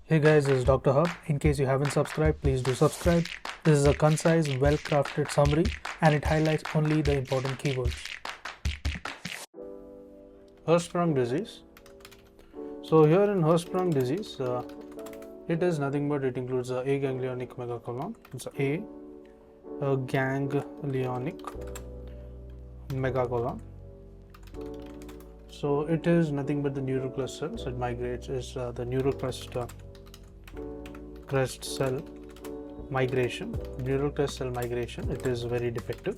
Hey guys, this is Dr. Hub. In case you haven't subscribed, please do subscribe. This is a concise, well-crafted summary and it highlights only the important keywords. Hirschsprung disease. So here in Hirschsprung disease, it is nothing but it includes a aganglionic megacolon. It's a ganglionic megacolon. So it is nothing but the neurocrest cells. It migrates is the neurocrest crest cell migration. Neurocrest cell migration. It is very defective,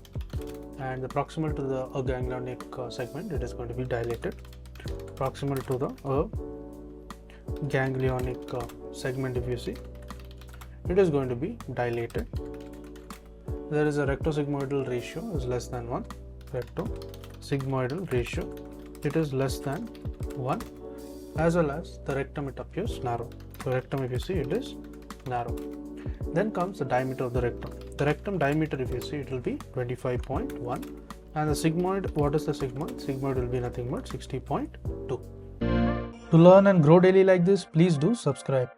and the proximal to the ganglionic segment, it is going to be dilated. Proximal to the ganglionic segment, if you see, it is going to be dilated. There is a rectosigmoidal ratio is less than 1. Rectosigmoidal ratio, it is less than 1, as well as the rectum, it appears narrow. So rectum, if you see, it is narrow. Then comes the diameter of the rectum. The rectum diameter, if you see, it will be 25.1, and the sigmoid, what is the sigmoid? Sigmoid will be nothing but 60.2. To learn and grow daily like this, please do subscribe.